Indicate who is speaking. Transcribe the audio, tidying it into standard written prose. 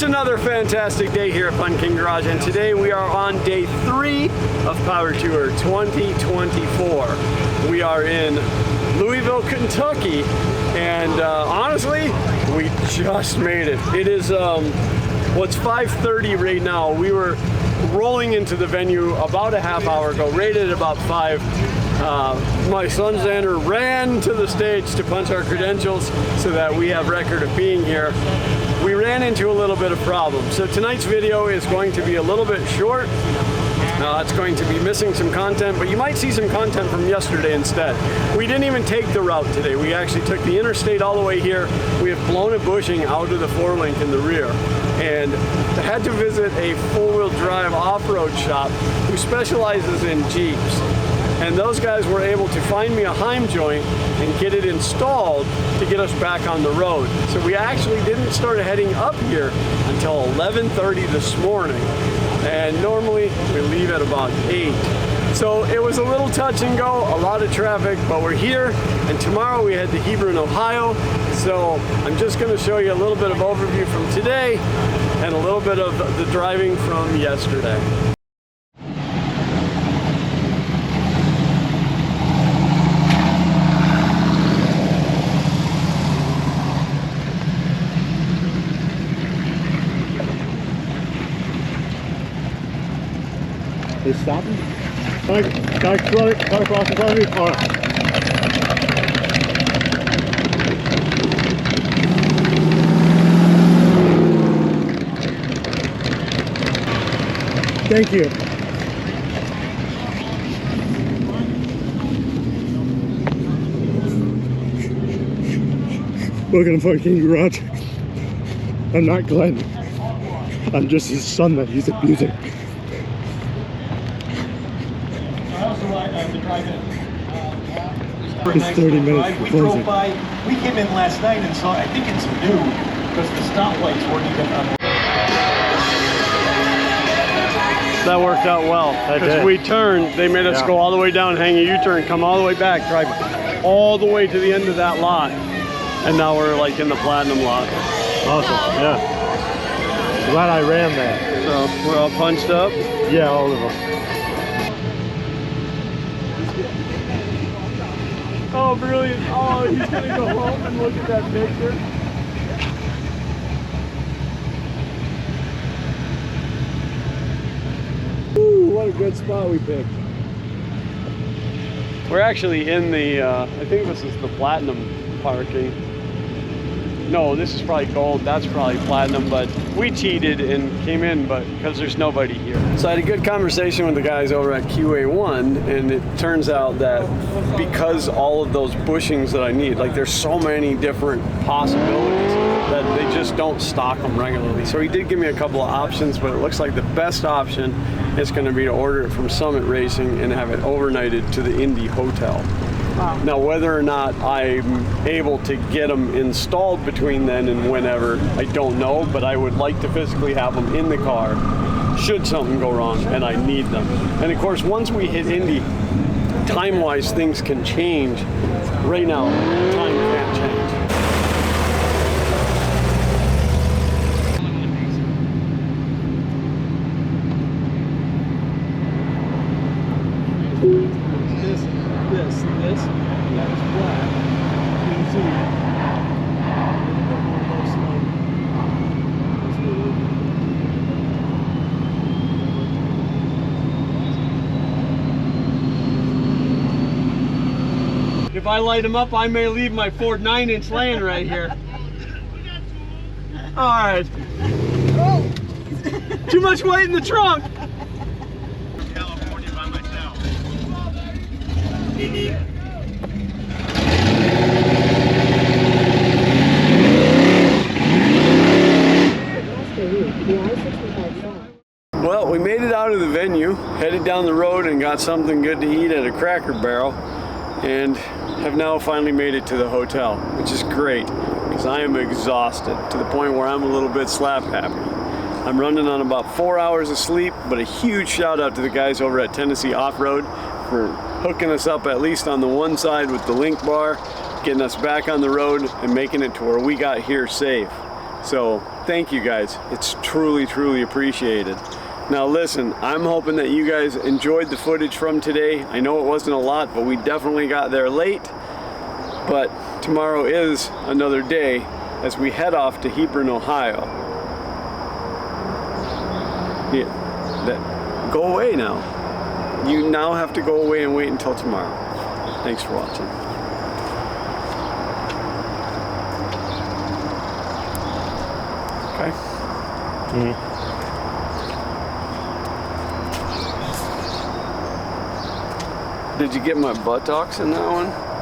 Speaker 1: another fantastic day here at Fun King Garage, and today we are on day 3 of Power Tour 2024. We are in Louisville, Kentucky, and honestly, we just made it. It is, it's 5:30 right now. We were rolling into the venue about a half hour ago, rated at about 5. My son Xander ran to the stage to punch our credentials so that we have record of being here. We ran into a little bit of problem. So tonight's video is going to be a little bit short. It's going to be missing some content, but you might see some content from yesterday instead. We didn't even take the route today. We actually took the interstate all the way here. We have blown a bushing out of the 4-link in the rear, and had to visit a four-wheel drive off-road shop who specializes in Jeeps. And those guys were able to find me a Heim joint and get it installed to get us back on the road. So we actually didn't start heading up here until 11:30 this morning. And normally we leave at about 8. So it was a little touch and go, a lot of traffic, but we're here. And tomorrow we head to Hebron, Ohio. So I'm just gonna show you a little bit of overview from today and a little bit of the driving from yesterday.
Speaker 2: They stopping? Can I throw it? Cut across in front of me? All right. Thank you. Welcome to Fun King Garage. I'm not Glenn. I'm just his son that he's abusing. It's 30 minutes.
Speaker 3: We drove by. We came in last night and saw. I think it's new because the stoplights weren't even on.
Speaker 1: That worked out well because we turned. They made us go all the way down, hang a U-turn, come all the way back, drive all the way to the end of that lot, and now we're like in the platinum lot.
Speaker 2: Awesome. Yeah. Glad I ran that.
Speaker 1: So we're all punched up.
Speaker 2: Yeah, all of them.
Speaker 1: Oh, brilliant. Oh, he's going to go home and look at that picture. Ooh, what a good spot we picked. We're actually in the, I think this is the platinum parking. No, this is probably gold. That's probably platinum, but we cheated and came in, but because there's nobody here. So I had a good conversation with the guys over at QA1, and it turns out that because all of those bushings that I need, like there's so many different possibilities that they just don't stock them regularly. So he did give me a couple of options, but it looks like the best option is going to be to order it from Summit Racing and have it overnighted to the Indy Hotel. Wow. Now, whether or not I'm able to get them installed between then and whenever, I don't know, but I would like to physically have them in the car should something go wrong and I need them. And of course, once we hit Indy, time-wise, things can change. Right now, time can't change. This, that is black. You can see if I light them up, I may leave my Ford 9-inch laying right here. All right. Too much weight in the trunk. California by myself. Well, we made it out of the venue, headed down the road and got something good to eat at a Cracker Barrel, and have now finally made it to the hotel, which is great because I am exhausted to the point where I'm a little bit slap happy. I'm running on about 4 hours of sleep, but a huge shout out to the guys over at Tennessee Off-Road for hooking us up at least on the one side with the link bar, getting us back on the road and making it to where we got here safe. So thank you guys. It's truly, truly appreciated. Now listen, I'm hoping that you guys enjoyed the footage from today. I know it wasn't a lot, but we definitely got there late. But tomorrow is another day as we head off to Hebron, Ohio. Yeah, go away now. You now have to go away and wait until tomorrow. Thanks for watching. Okay. Did you get my buttocks in that one?